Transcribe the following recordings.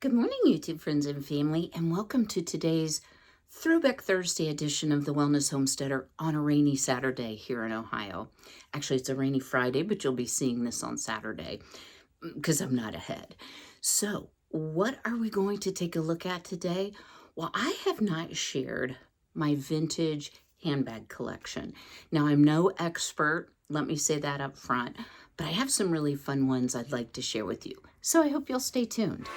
Good morning, YouTube friends and family, and welcome to today's Throwback Thursday edition of the Wellness Homesteader on a rainy Saturday here in Ohio. Actually, it's a rainy Friday, but you'll be seeing this on Saturday because I'm not ahead. So, what are we going to take a look at today? Well, I have not shared my vintage handbag collection. Now, I'm no expert, let me say that up front, but I have some really fun ones I'd like to share with you. So I hope you'll stay tuned.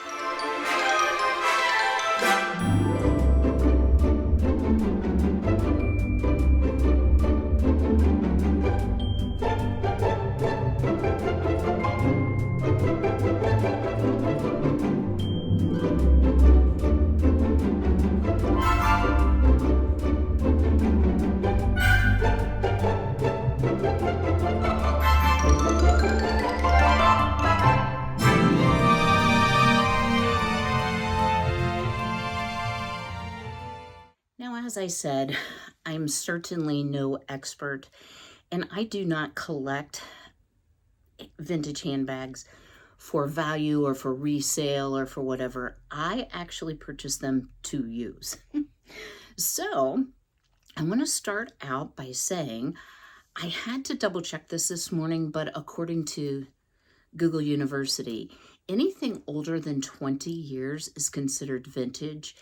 Now, as I said, I'm certainly no expert, and I do not collect vintage handbags for value or for resale or for whatever. I actually purchase them to use. So I want to start out by saying I had to double check this morning, but according to Google University, anything older than 20 years is considered vintage.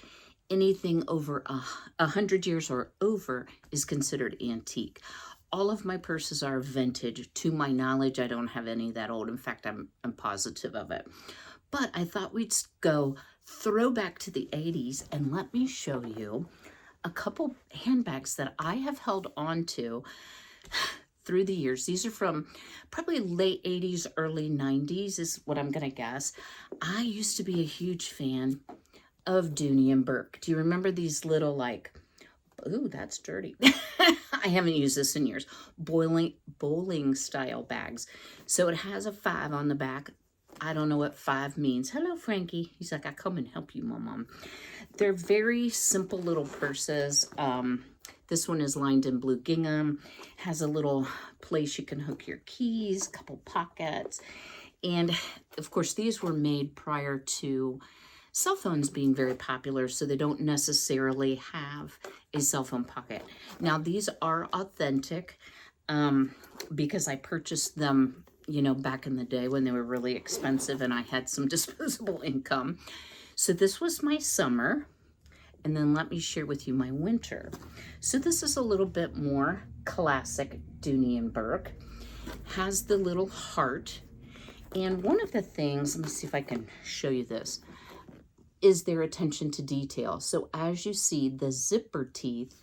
Anything over 100 years or over is considered antique. All of my purses are vintage. To my knowledge, I don't have any that old. In fact, I'm positive of it. But I thought we'd go throwback to the 80s and let me show you a couple handbags that I have held on to through the years. These are from probably late 80s, early 90s is what I'm going to guess. I used to be a huge fan of Dooney and Bourke. Do you remember these little ooh, that's dirty. I haven't used this in years. Bowling style bags. So it has a 5 on the back. I don't know what 5 means. Hello, Frankie. He's like, I come and help you, Mom. They're very simple little purses. This one is lined in blue gingham, has a little place you can hook your keys, a couple pockets. And of course, these were made prior to cell phones being very popular, so they don't necessarily have a cell phone pocket. Now, these are authentic because I purchased them, back in the day when they were really expensive and I had some disposable income. So this was my summer, and then let me share with you my winter. So this is a little bit more classic Dooney and Bourke. Has the little heart, and one of the things, let me see if I can show you this, is their attention to detail. So as you see, the zipper teeth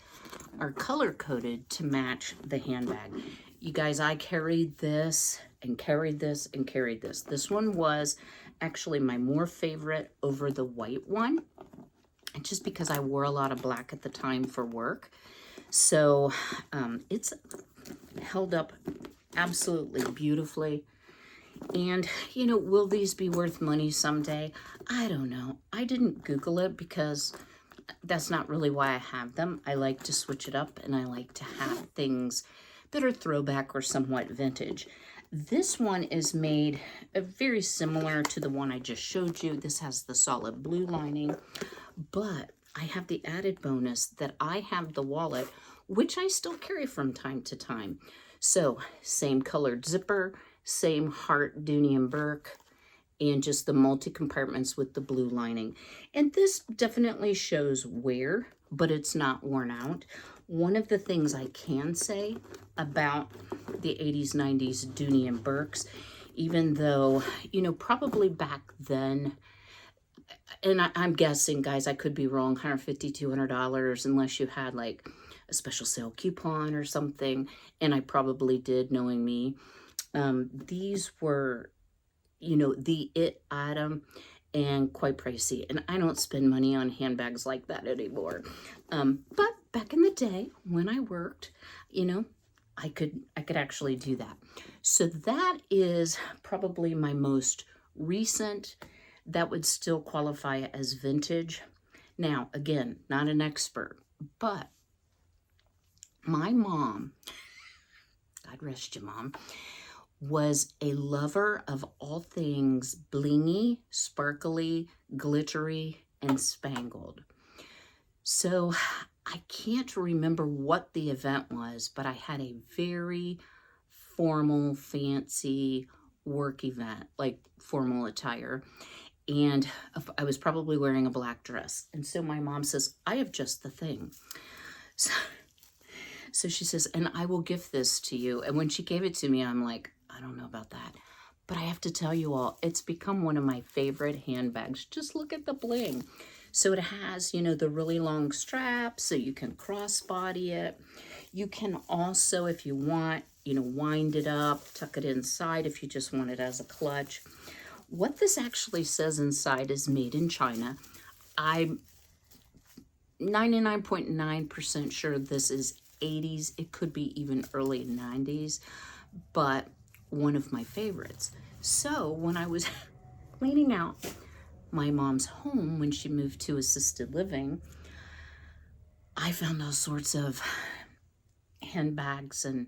are color-coded to match the handbag. You guys, I carried this and carried this and carried this. This one was actually my more favorite over the white one, just because I wore a lot of black at the time for work. So it's held up absolutely beautifully. And, will these be worth money someday? I don't know. I didn't Google it because that's not really why I have them. I like to switch it up, and I like to have things that are throwback or somewhat vintage. This one is made very similar to the one I just showed you. This has the solid blue lining, but I have the added bonus that I have the wallet, which I still carry from time to time. So, same colored zipper, same heart Dooney and Bourke, and just the multi-compartments with the blue lining. And this definitely shows wear, but it's not worn out. One of the things I can say about the 80s, 90s Dooney and Bourkes, even though, probably back then, and I'm guessing, guys, I could be wrong, $150, $200, unless you had like a special sale coupon or something, and I probably did, knowing me. These were, the it item and quite pricey. And I don't spend money on handbags like that anymore. But back in the day when I worked, I could actually do that. So that is probably my most recent that would still qualify as vintage. Now, again, not an expert, but my mom, God rest you, Mom, was a lover of all things blingy, sparkly, glittery, and spangled. So I can't remember what the event was, but I had a very formal, fancy work event, like formal attire. And I was probably wearing a black dress. And so my mom says, I have just the thing. So she says, and I will gift this to you. And when she gave it to me, I'm like, I don't know about that. But I have to tell you all, it's become one of my favorite handbags. Just look at the bling. So it has, you know, the really long strap so you can crossbody it. You can also, if you want, you know, wind it up, tuck it inside if you just want it as a clutch. What this actually says inside is made in China. I'm 99.9% sure this is 80s. It could be even early 90s, but one of my favorites. So when I was cleaning out my mom's home when she moved to assisted living, I found all sorts of handbags and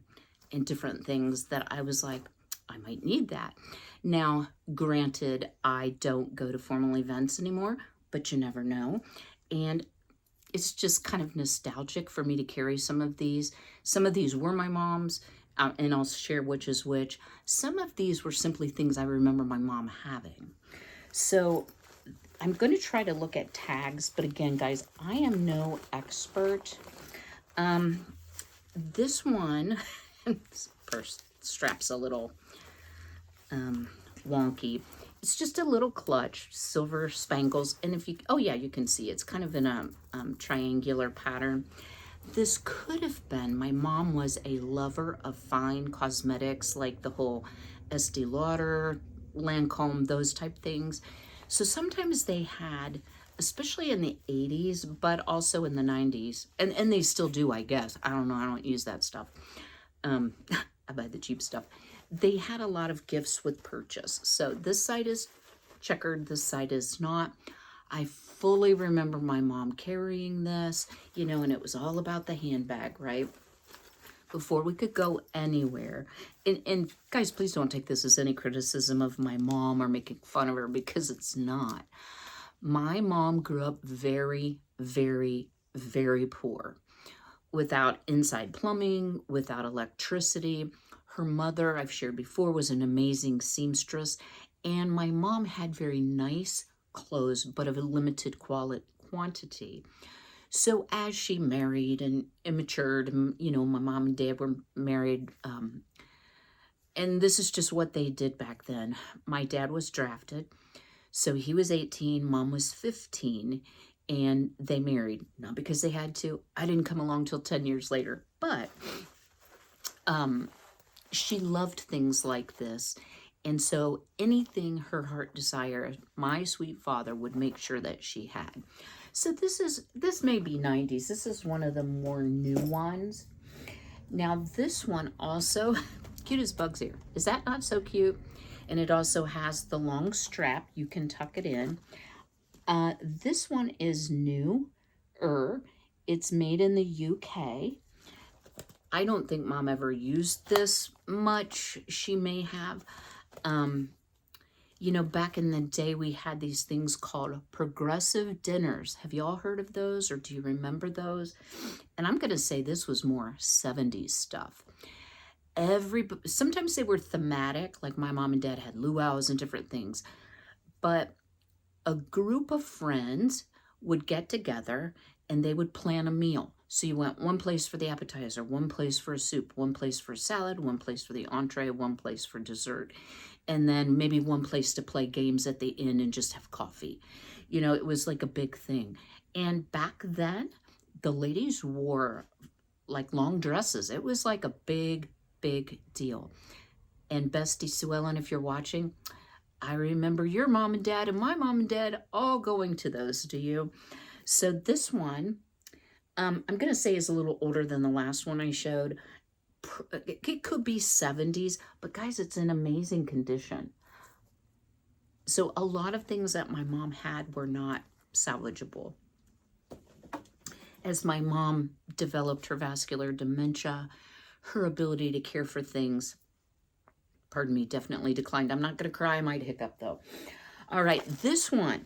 different things that I was like, I might need that. Now, granted, I don't go to formal events anymore, but you never know. And it's just kind of nostalgic for me to carry some of these. Some of these were my mom's, and I'll share which is which. Some of these were simply things I remember my mom having. So I'm going to try to look at tags, but again, guys, I am no expert. This one, purse strap's a little wonky. It's just a little clutch, silver spangles, and if you, oh yeah, you can see it's kind of in a triangular pattern. This could have been, my mom was a lover of fine cosmetics, like the whole Estee Lauder, Lancome, those type things. So sometimes they had, especially in the 80s, but also in the 90s, and they still do, I guess. I don't know, I don't use that stuff. I buy the cheap stuff. They had a lot of gifts with purchase. So this side is checkered, this side is not. I fully remember my mom carrying this, you know, and it was all about the handbag, right? Before we could go anywhere. And guys, please don't take this as any criticism of my mom or making fun of her, because it's not. My mom grew up very, very, very poor, without inside plumbing, without electricity. Her mother, I've shared before, was an amazing seamstress, and my mom had very nice clothes, but of a limited quantity. So as she married and matured, and, you know, my mom and dad were married, and this is just what they did back then. My dad was drafted, so he was 18, mom was 15, and they married, not because they had to. I didn't come along till 10 years later, but she loved things like this. And so anything her heart desired, my sweet father would make sure that she had. So this may be 90s. This is one of the more new ones. Now this one also, cute as bugs here. Is that not so cute? And it also has the long strap. You can tuck it in. This one is newer. It's made in the UK. I don't think mom ever used this much. She may have. You know, back in the day, we had these things called progressive dinners. Have you all heard of those, or do you remember those? And I'm going to say this was more 70s stuff. Sometimes they were thematic, like my mom and dad had luau's and different things. But a group of friends would get together and they would plan a meal. So you went one place for the appetizer, one place for a soup, one place for a salad, one place for the entree, one place for dessert, and then maybe one place to play games at the inn and just have coffee. You know, it was like a big thing. And back then, the ladies wore like long dresses. It was like a big, big deal. And Bestie Sue Ellen, if you're watching, I remember your mom and dad and my mom and dad all going to those. Do you? So this one, I'm going to say is a little older than the last one I showed. It could be 70s, but guys, it's in amazing condition. So a lot of things that my mom had were not salvageable. As my mom developed her vascular dementia, her ability to care for things pardon me, definitely declined. I'm not going to cry. I might hiccup though. All right, this one,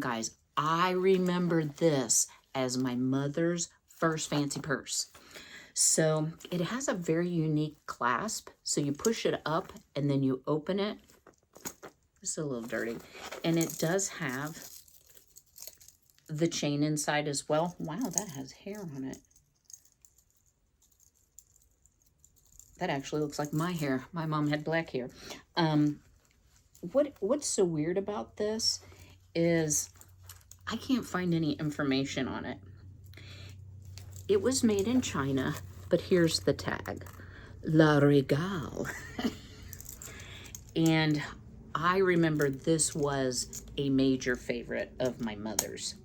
guys, I remember this as my mother's first fancy purse. So it has a very unique clasp. So you push it up and then you open it. It's a little dirty. And it does have the chain inside as well. Wow, that has hair on it. That actually looks like my hair. My mom had black hair. What's so weird about this is I can't find any information on it. It was made in China, but here's the tag. La Regale. And I remember this was a major favorite of my mother's.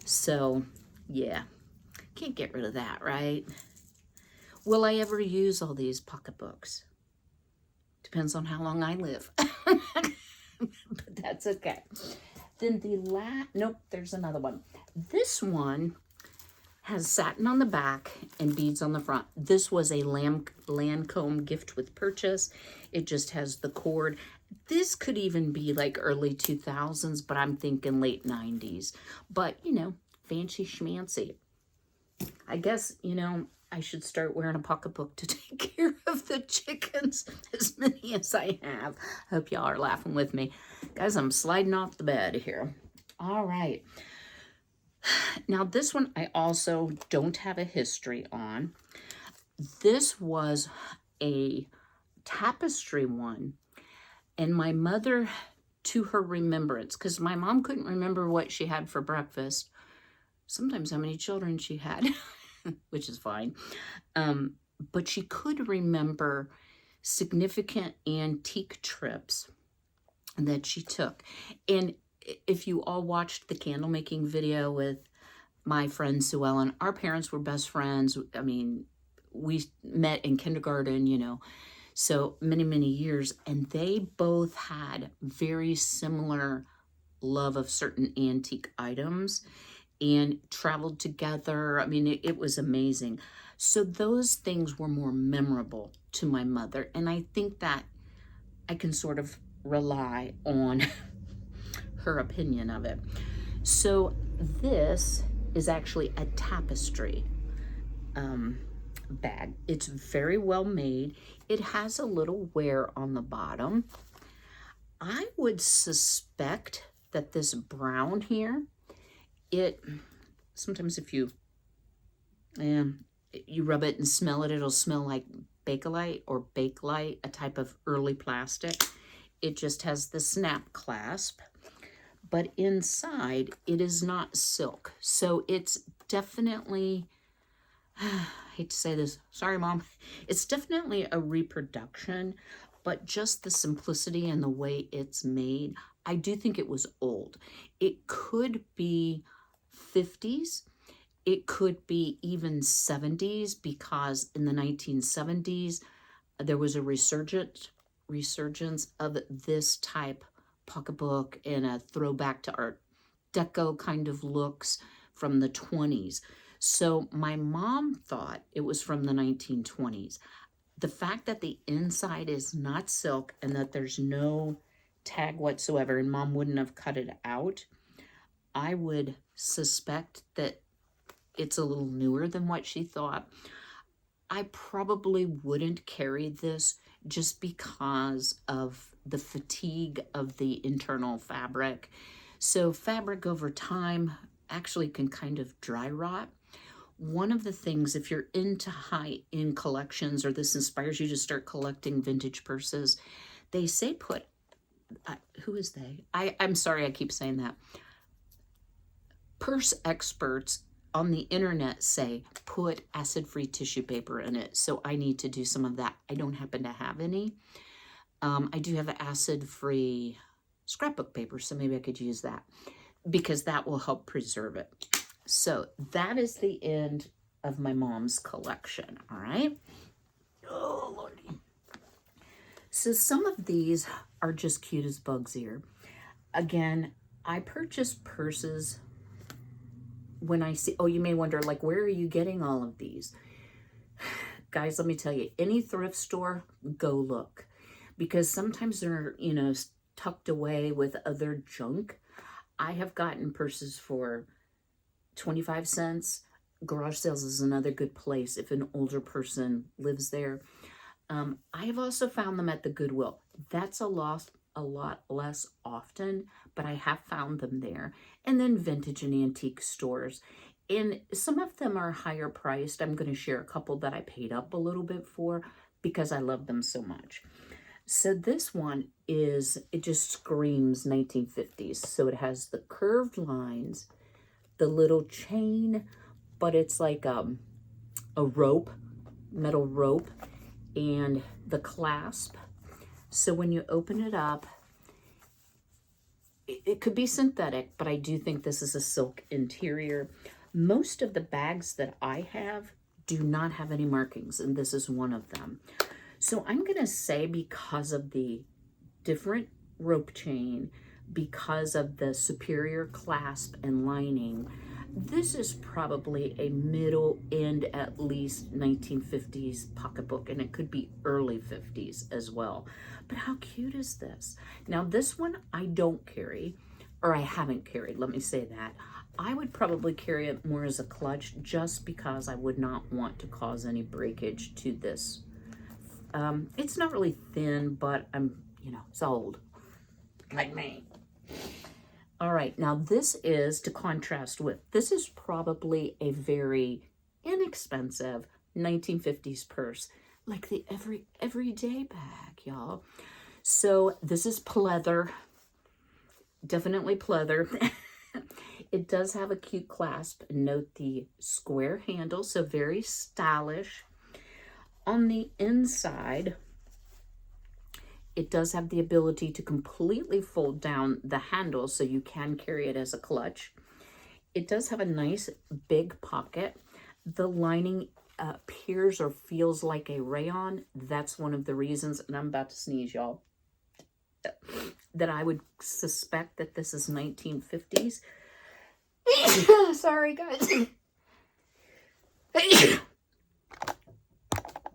So, yeah, can't get rid of that, right? Will I ever use all these pocketbooks? Depends on how long I live. But that's okay. Then nope, there's another one. This one has satin on the back and beads on the front. This was a Lancome gift with purchase. It just has the cord. This could even be like early 2000s, but I'm thinking late 90s. But, you know, fancy schmancy. I guess, you know, I should start wearing a pocketbook to take care of the chickens, as many as I have. Hope y'all are laughing with me. Guys, I'm sliding off the bed here. All right. Now, this one I also don't have a history on. This was a tapestry one, and my mother, to her remembrance, because my mom couldn't remember what she had for breakfast, sometimes how many children she had, which is fine, but she could remember significant antique trips that she took. And if you all watched the candle making video with my friend Sue Ellen, our parents were best friends. I mean, we met in kindergarten, you know, so many, many years. And they both had very similar love of certain antique items and traveled together. I mean, it was amazing. So those things were more memorable to my mother. And I think that I can sort of rely on her opinion of it. So this is actually a tapestry bag. It's very well made. It has a little wear on the bottom. I would suspect that this brown here, sometimes if you rub it and smell it, it'll smell like Bakelite or Bakelite, a type of early plastic. It just has the snap clasp. But inside, it is not silk. So it's definitely, I hate to say this, sorry Mom, it's definitely a reproduction, but just the simplicity and the way it's made, I do think it was old. It could be 50s, it could be even 70s, because in the 1970s, there was a resurgence of this type pocketbook and a throwback to Art Deco kind of looks from the 20s. So my mom thought it was from the 1920s. The fact that the inside is not silk and that there's no tag whatsoever, and Mom wouldn't have cut it out, I would suspect that it's a little newer than what she thought. I probably wouldn't carry this just because of the fatigue of the internal fabric. So fabric over time actually can kind of dry rot. One of the things, if you're into high-end collections or this inspires you to start collecting vintage purses, they say who is they? I'm sorry I keep saying that. Purse experts on the internet say put acid-free tissue paper in it. So I need to do some of that. I don't happen to have any. I do have acid-free scrapbook paper, so maybe I could use that because that will help preserve it. So that is the end of my mom's collection, all right? Oh, Lordy. So some of these are just cute as bug's ear. Again, I purchase purses when I see, oh, you may wonder, like, where are you getting all of these? Guys, let me tell you, any thrift store, go look. because sometimes they're, you know, tucked away with other junk. I have gotten purses for 25 cents. Garage sales is another good place if an older person lives there. I have also found them at the Goodwill. That's a lot less often, but I have found them there. And then vintage and antique stores. And some of them are higher priced. I'm going to share a couple that I paid up a little bit for because I love them so much. So this one it just screams 1950s. So it has the curved lines, the little chain, but it's like a rope, metal rope, and the clasp. So when you open it up, it could be synthetic, but I do think this is a silk interior. Most of the bags that I have do not have any markings, and this is one of them. So I'm going to say because of the different rope chain, because of the superior clasp and lining, this is probably a middle end, at least 1950s pocketbook, and it could be early 50s as well. But how cute is this? Now this one I don't carry, or I haven't carried, let me say that. I would probably carry it more as a clutch just because I would not want to cause any breakage to this. It's not really thin, but it's old, like me. All right, now this is to contrast with, this is probably a very inexpensive 1950s purse, like the everyday bag, y'all. So this is pleather, definitely pleather. It does have a cute clasp. Note the square handle, so very stylish. On the inside, it does have the ability to completely fold down the handle so you can carry it as a clutch. It does have a nice big pocket. The lining appears or feels like a rayon. That's one of the reasons, and I'm about to sneeze, y'all, that I would suspect that this is 1950s. Sorry, guys.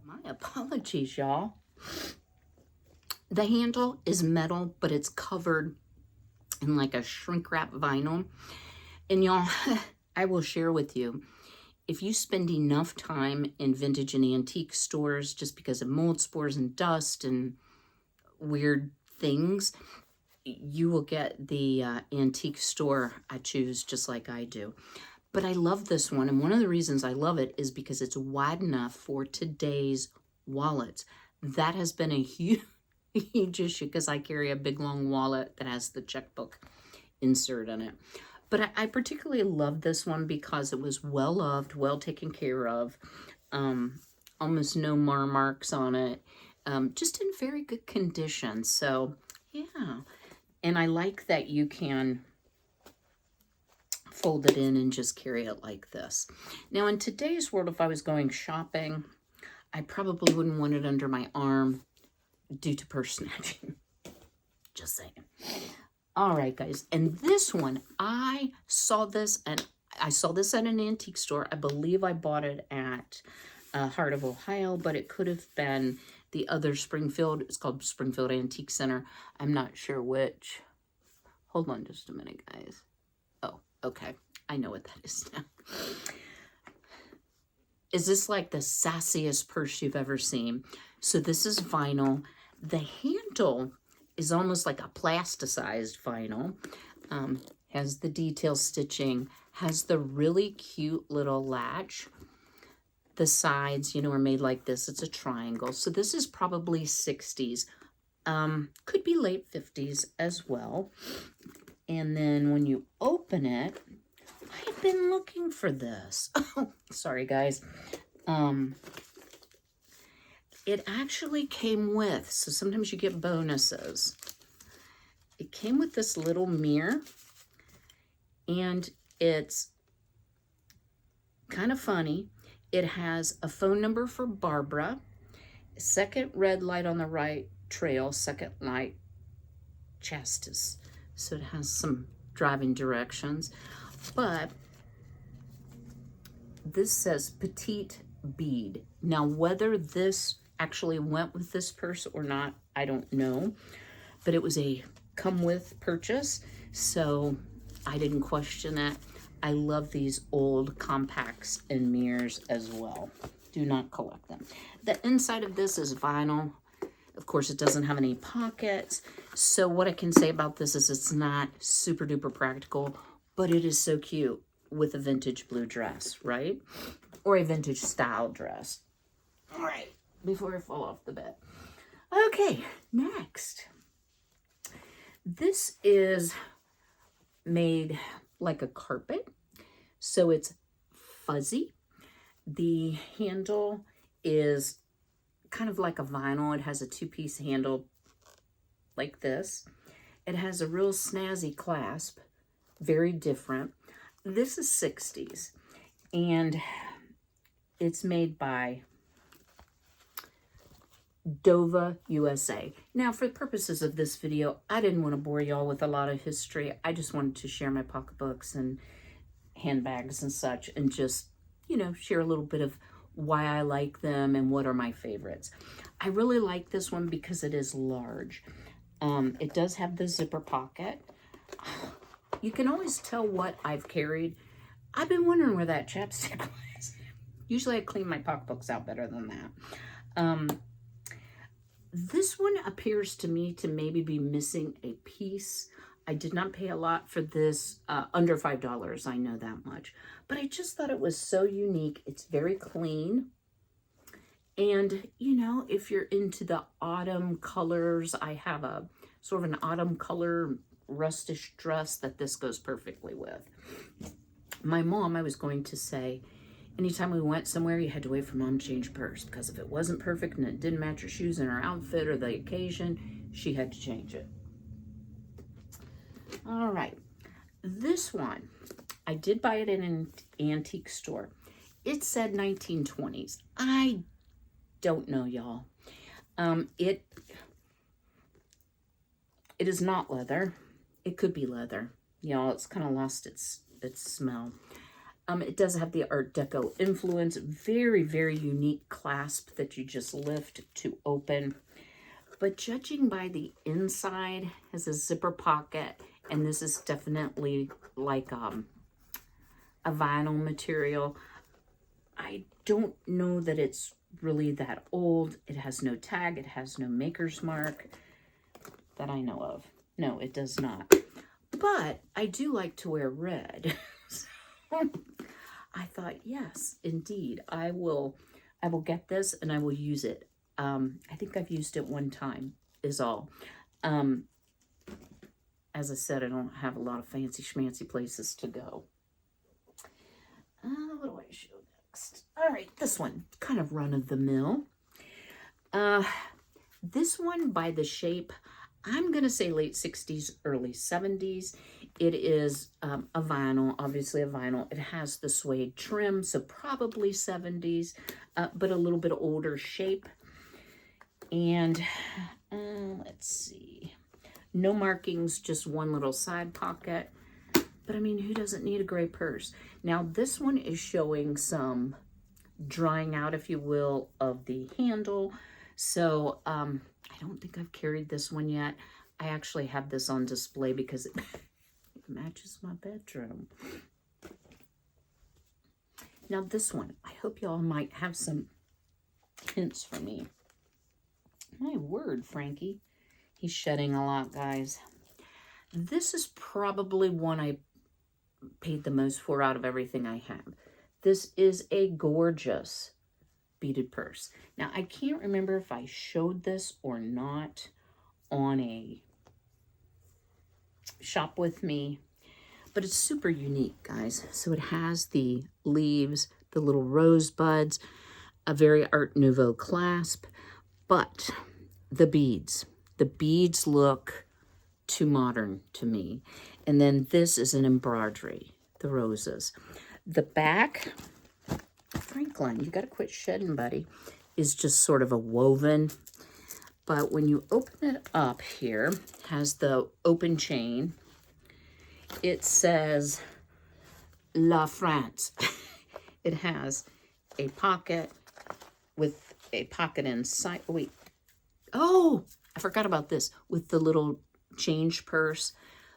My apologies, y'all. The handle is metal, but it's covered in like a shrink wrap vinyl. And y'all, I will share with you, if you spend enough time in vintage and antique stores just because of mold spores and dust and weird things, you will get the antique store I choose just like I do. But I love this one, and one of the reasons I love it is because it's wide enough for today's wallets. That has been a huge issue because I carry a big long wallet that has the checkbook insert in it. But I particularly love this one because it was well loved, well taken care of, almost no marks on it, just in very good condition. So yeah, and I like that you can fold it in and just carry it like this. Now in today's world, if I was going shopping, I probably wouldn't want it under my arm due to purse snatching. Just saying. All right, guys. And this one, I saw this at an antique store. I believe I bought it at Heart of Ohio, but it could have been the other Springfield. It's called Springfield Antique Center. I'm not sure which. Hold on just a minute, guys. Oh, okay. I know what that is now. Is this like the sassiest purse you've ever seen? So this is vinyl. The handle is almost like a plasticized vinyl. Has the detail stitching, has the really cute little latch. The sides, are made like this. It's a triangle. So this is probably 60s. Could be late 50s as well. And then when you open it, I've been looking for this. Oh, sorry, guys. It actually came with, so sometimes you get bonuses. It came with this little mirror, and it's kind of funny. It has a phone number for Barbara, second red light on the right trail, second light Chastis. So it has some driving directions, but this says petite bead. Now, whether this actually went with this purse or not, I don't know. But it was a come with purchase, so I didn't question it. I love these old compacts and mirrors as well. Do not collect them. The inside of this is vinyl. Of course, it doesn't have any pockets. So what I can say about this is it's not super duper practical, but it is so cute with a vintage blue dress, right? Or a vintage style dress. All right, before I fall off the bed. Okay, next. This is made like a carpet, so it's fuzzy. The handle is kind of like a vinyl. It has a two-piece handle like this. It has a real snazzy clasp, very different. This is 60s, and it's made by Dover, USA. Now, for the purposes of this video, I didn't want to bore y'all with a lot of history. I just wanted to share my pocketbooks and handbags and such, and just, you know, share a little bit of why I like them and what are my favorites. I really like this one because it is large. It does have the zipper pocket. You can always tell what I've carried. I've been wondering where that chapstick was. Usually I clean my pocketbooks out better than that. This one appears to me to maybe be missing a piece. I did not pay a lot for this, under $5, I know that much. But I just thought it was so unique. It's very clean. And, you know, if you're into the autumn colors, I have a sort of an autumn color rustish dress that this goes perfectly with. My mom, I was going to say, anytime we went somewhere, you had to wait for mom to change purse, because if it wasn't perfect and it didn't match her shoes and her outfit or the occasion, she had to change it. All right, this one, I did buy it in an antique store. It said 1920s. I don't know, y'all. It is not leather. It could be leather. Y'all, it's kind of lost its smell. It does have the Art Deco influence. Very, very unique clasp that you just lift to open. But judging by the inside, has a zipper pocket, and this is definitely like a vinyl material. I don't know that it's really that old. It has no tag. It has no maker's mark that I know of. No, it does not. But I do like to wear red. So I thought, yes, indeed, I will get this and I will use it. I think I've used it one time is all. As I said, I don't have a lot of fancy schmancy places to go. What do I show next? All right, this one, kind of run of the mill. This one, by the shape, I'm going to say late 60s, early 70s. It is a vinyl, obviously a vinyl. It has the suede trim, so probably 70s, but a little bit older shape. And let's see. No markings, just one little side pocket. But I mean, who doesn't need a gray purse? Now, this one is showing some drying out, if you will, of the handle. So I don't think I've carried this one yet. I actually have this on display because it matches my bedroom. Now this one, I hope y'all might have some hints for me. My word, Frankie. He's shedding a lot, guys. This is probably one I paid the most for out of everything I have. This is a gorgeous beaded purse. Now, I can't remember if I showed this or not on a shop with me, but it's super unique, guys. So it has the leaves, the little rosebuds, a very Art Nouveau clasp, but the beads look too modern to me. And then this is an embroidery, the roses. The back, Franklin, you got to quit shedding, buddy, is just sort of a woven. But when you open it up here, has the open chain. It says La France. It has a pocket with a pocket inside. Oh, wait. Oh, I forgot about this with the little change purse.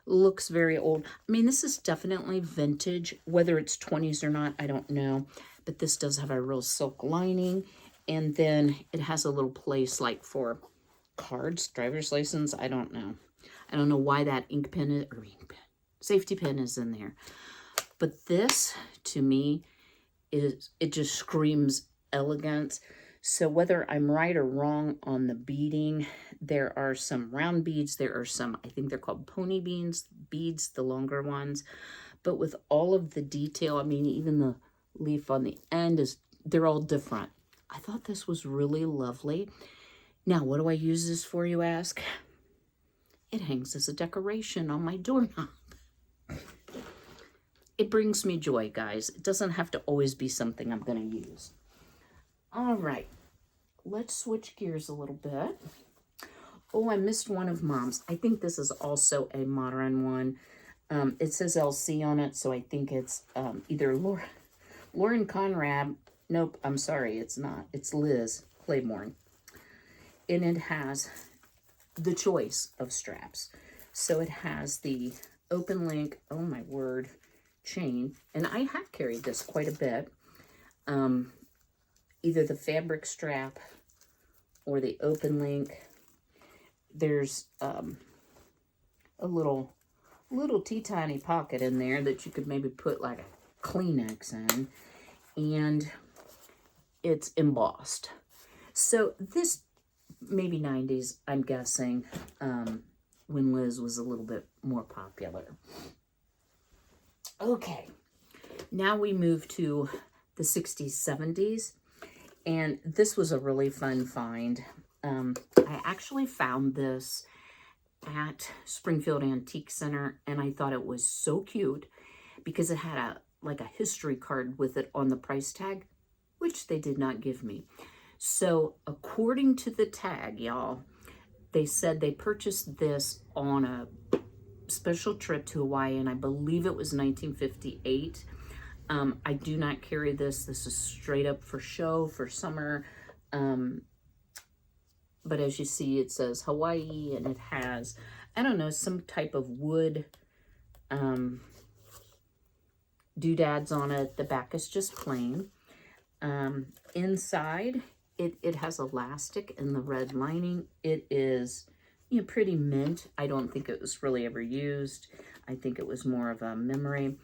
Looks very old. I mean, this is definitely vintage. Whether it's 20s or not, I don't know. But this does have a real silk lining. And then it has a little place like for cards, driver's license. I don't know. I don't know why that ink pen is, or ink pen, safety pin is in there. But this, to me, it just screams elegance. So whether I'm right or wrong on the beading, there are some round beads. There are some, I think they're called pony beads, the longer ones. But with all of the detail, I mean, even the leaf on the end they're all different. I thought this was really lovely. Now, what do I use this for, you ask? It hangs as a decoration on my doorknob. It brings me joy, guys. It doesn't have to always be something I'm going to use. All right, let's switch gears a little bit. Oh, I missed one of Mom's. I think this is also a modern one. It says LC on it, so I think it's either Lauren Conrad. Nope, I'm sorry, it's not. It's Liz Claiborne. And it has the choice of straps. So it has the open link, oh my word, chain. And I have carried this quite a bit. Either the fabric strap or the open link. There's a little teeny pocket in there that you could maybe put like a Kleenex in, and it's embossed. So this maybe 90s, I'm guessing, when Liz was a little bit more popular. Okay, now we move to the 60s, 70s. And this was a really fun find. I actually found this at Springfield Antique Center, and I thought it was so cute because it had like a history card with it on the price tag, which they did not give me. So according to the tag, y'all, they said they purchased this on a special trip to Hawaii, and I believe it was 1958. I do not carry this. This is straight up for show, for summer. But as you see, it says Hawaii, and it has, I don't know, some type of wood doodads on it. The back is just plain. Inside, it has elastic in the red lining. It is, pretty mint. I don't think it was really ever used. I think it was more of a memory.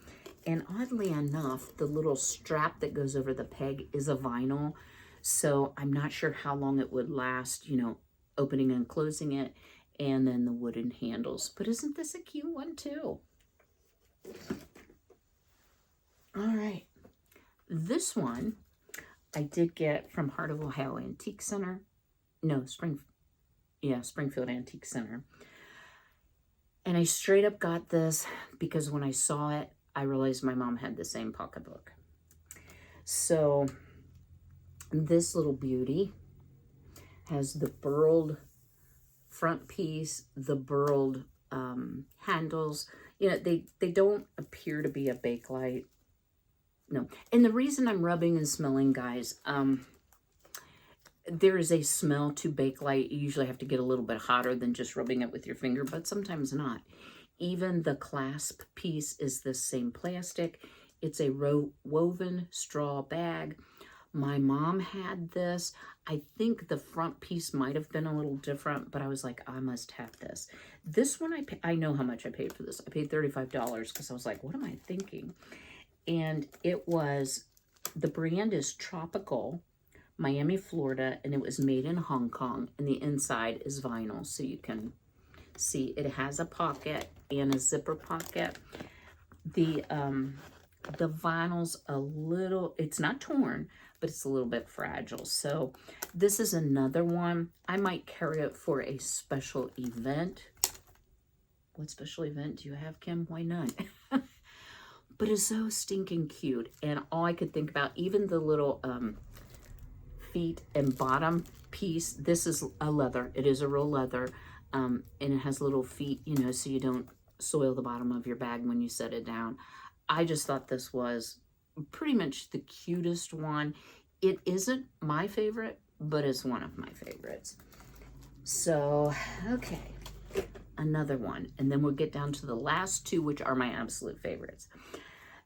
And oddly enough, the little strap that goes over the peg is a vinyl. So I'm not sure how long it would last, opening and closing it. And then the wooden handles. But isn't this a cute one too? All right. This one I did get from Heart of Ohio Antique Center. No, Springfield Antique Center. And I straight up got this because when I saw it, I realized my mom had the same pocketbook. So this little beauty has the burled front piece, the burled handles. They don't appear to be a Bakelite. No. And the reason I'm rubbing and smelling, guys, there is a smell to Bakelite. You usually have to get a little bit hotter than just rubbing it with your finger, but sometimes not. Even the clasp piece is the same plastic. It's a woven straw bag. My mom had this. I think the front piece might have been a little different, but I was like, I must have this. This one, I know how much I paid for this. I paid $35 because I was like, what am I thinking? And it was, the brand is Tropical, Miami, Florida, and it was made in Hong Kong. And the inside is vinyl, so you can see it has a pocket and a zipper pocket. The vinyl's a little, it's not torn, but it's a little bit fragile. So this is another one. I might carry it for a special event. What special event do you have, Kim? Why not? But it's so stinking cute. And all I could think about, even the little feet and bottom piece, this is a leather. It is a real leather. And it has little feet, so you don't soil the bottom of your bag when you set it down. I just thought this was pretty much the cutest one. It isn't my favorite, but it's one of my favorites. So, okay, another one. And then we'll get down to the last two, which are my absolute favorites.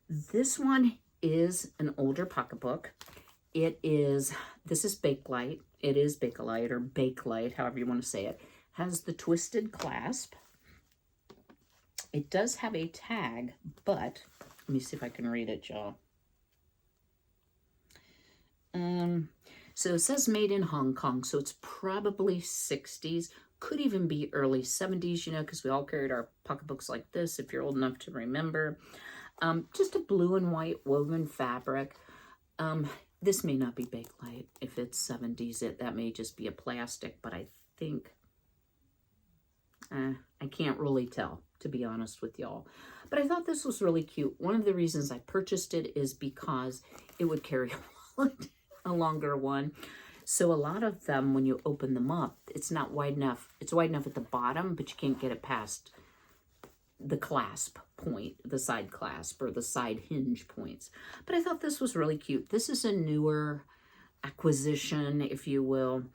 This one is an older pocketbook. This is Bakelite. It is Bakelite or Bakelite, however you want to say it. Has the twisted clasp. It does have a tag, but let me see if I can read it, y'all. So it says made in Hong Kong, so it's probably 60s, could even be early 70s, you know, because we all carried our pocketbooks like this, if you're old enough to remember. Just a blue and white woven fabric. This may not be Bakelite if it's 70s. That may just be a plastic, but I think, I can't really tell, to be honest with y'all. But I thought this was really cute. One of the reasons I purchased it is because it would carry a longer one. So a lot of them, when you open them up, it's not wide enough. It's wide enough at the bottom, but you can't get it past the clasp point, the side clasp or the side hinge points. But I thought this was really cute. This is a newer acquisition, if you will.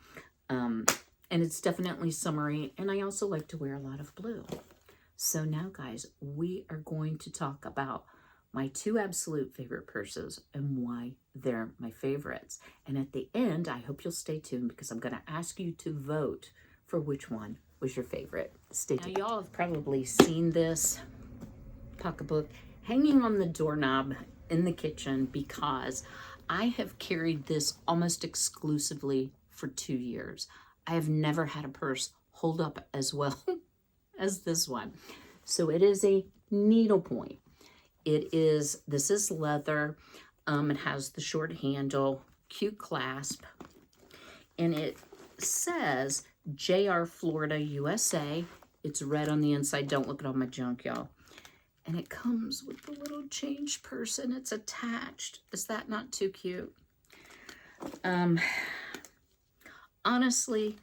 And it's definitely summery. And I also like to wear a lot of blue. So now, guys, we are going to talk about my two absolute favorite purses and why they're my favorites. And at the end, I hope you'll stay tuned because I'm going to ask you to vote for which one was your favorite. Stay tuned. Now, y'all have probably seen this pocketbook hanging on the doorknob in the kitchen because I have carried this almost exclusively for 2 years. I have never had a purse hold up as well as this one. So it is a needlepoint. This is leather. It has the short handle, cute clasp, and it says JR Florida, USA. It's red on the inside. Don't look at all my junk, y'all. And it comes with the little change purse and it's attached. Is that not too cute? Honestly,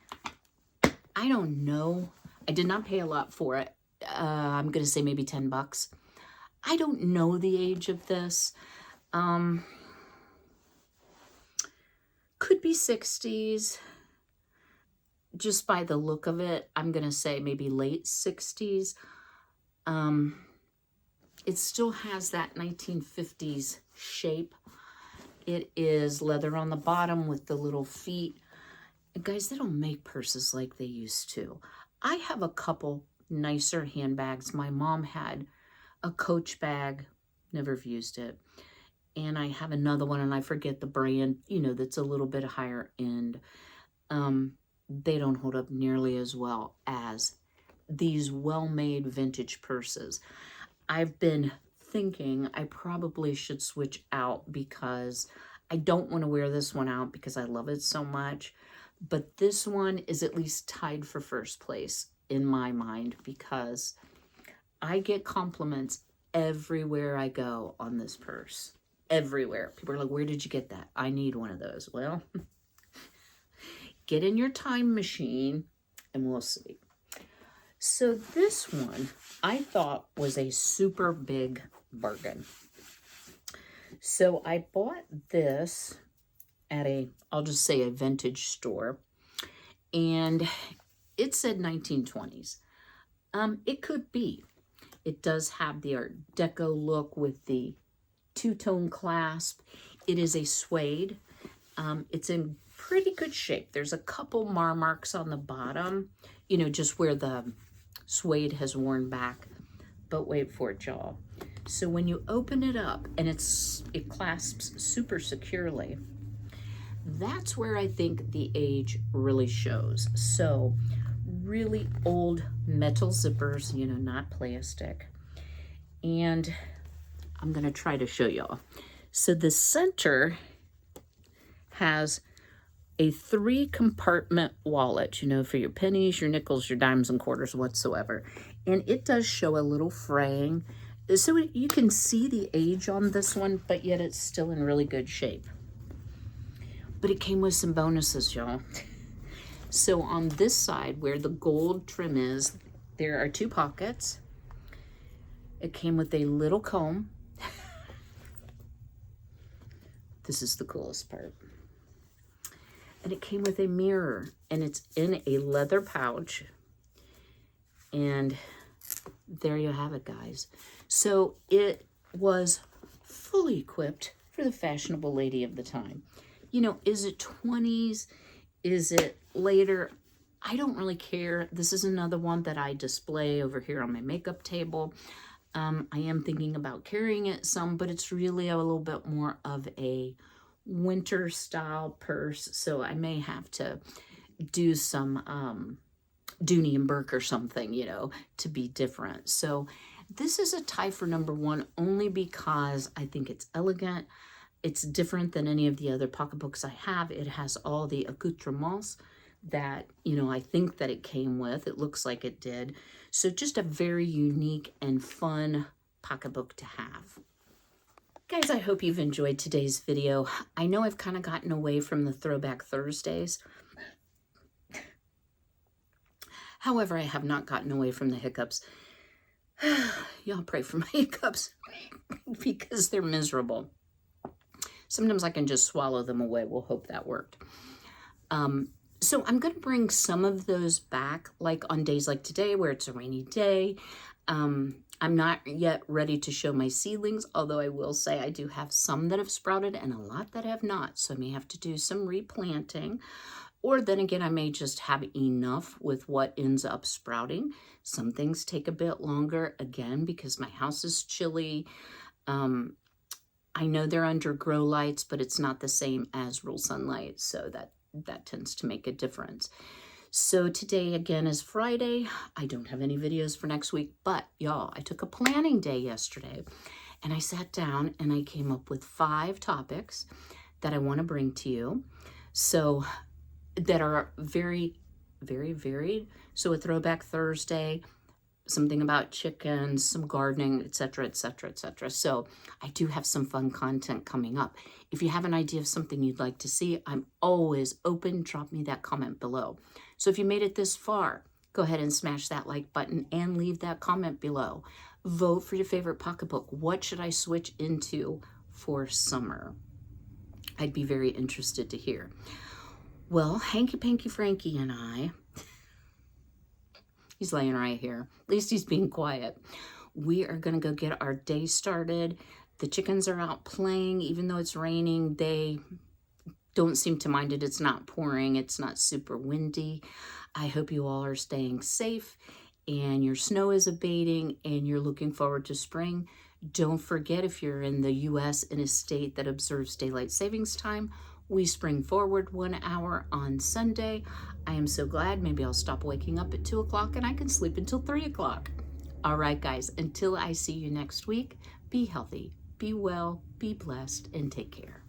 I don't know. I did not pay a lot for it. I'm going to say maybe 10 bucks. I don't know the age of this. Could be 60s. Just by the look of it, I'm going to say maybe late 60s. It still has that 1950s shape. It is leather on the bottom with the little feet. And guys, they don't make purses like they used to. I have a couple nicer handbags. My mom had a Coach bag, never used it. And I have another one, and I forget the brand, you know, that's a little bit higher end. They don't hold up nearly as well as these well-made vintage purses. I've been thinking I probably should switch out because I don't want to wear this one out because I love it so much. But this one is at least tied for first place in my mind because I get compliments everywhere I go on this purse. Everywhere. People are like, where did you get that? I need one of those. Well, get in your time machine and we'll see. So this one I thought was a super big bargain. So I bought this at I'll just say a vintage store, and it said 1920s. It could be. It does have the Art Deco look with the two-tone clasp. It is a suede. It's in pretty good shape. There's a couple marks on the bottom, you know, just where the suede has worn back. But wait for it, y'all. So when you open it up and it clasps super securely, that's where I think the age really shows. So really old metal zippers, you know, not plastic. And I'm going to try to show y'all. So the center has a 3-compartment wallet, you know, for your pennies, your nickels, your dimes and quarters whatsoever. And it does show a little fraying. So you can see the age on this one, but yet it's still in really good shape. But it came with some bonuses, y'all. So on this side where the gold trim is, there are 2 pockets. It came with a little comb. This is the coolest part. And it came with a mirror, and it's in a leather pouch. And there you have it, guys. So it was fully equipped for the fashionable lady of the time. You know, is it 20s? Is it later? I don't really care. This is another one that I display over here on my makeup table. I am thinking about carrying it some, but it's really a little bit more of a winter style purse. So I may have to do some Dooney and Bourke or something, you know, to be different. So this is a tie for number one, only because I think it's elegant. It's different than any of the other pocketbooks I have. It has all the accoutrements that, you know, I think that it came with. It looks like it did. So just a very unique and fun pocketbook to have. Guys, I hope you've enjoyed today's video. I know I've kind of gotten away from the Throwback Thursdays. However, I have not gotten away from the hiccups. Y'all pray for my hiccups because they're miserable. Sometimes I can just swallow them away. We'll hope that worked. So I'm going to bring some of those back, like on days like today where it's a rainy day. I'm not yet ready to show my seedlings, although I will say I do have some that have sprouted and a lot that have not. So I may have to do some replanting. Or then again, I may just have enough with what ends up sprouting. Some things take a bit longer, again, because my house is chilly. I know they're under grow lights, but it's not the same as real sunlight, so that tends to make a difference. So today, again, is Friday. I don't have any videos for next week, but y'all, I took a planning day yesterday, and I sat down and I came up with 5 topics that I want to bring to you. So that are very, very varied. So a Throwback Thursday, something about chickens, some gardening, etc., etc., etc. So I do have some fun content coming up. If you have an idea of something you'd like to see, I'm always open. Drop me that comment below. So if you made it this far, go ahead and smash that like button and leave that comment below. Vote for your favorite pocketbook. What should I switch into for summer? I'd be very interested to hear. Well, Hanky Panky Frankie and I, he's laying right here. At least he's being quiet. We are going to go get our day started. The chickens are out playing. Even though it's raining, they don't seem to mind it. It's not pouring. It's not super windy. I hope you all are staying safe and your snow is abating and you're looking forward to spring. Don't forget, if you're in the U.S. in a state that observes daylight savings time, we spring forward 1 hour on Sunday. I am so glad. Maybe I'll stop waking up at 2 o'clock and I can sleep until 3 o'clock. All right, guys, until I see you next week, be healthy, be well, be blessed, and take care.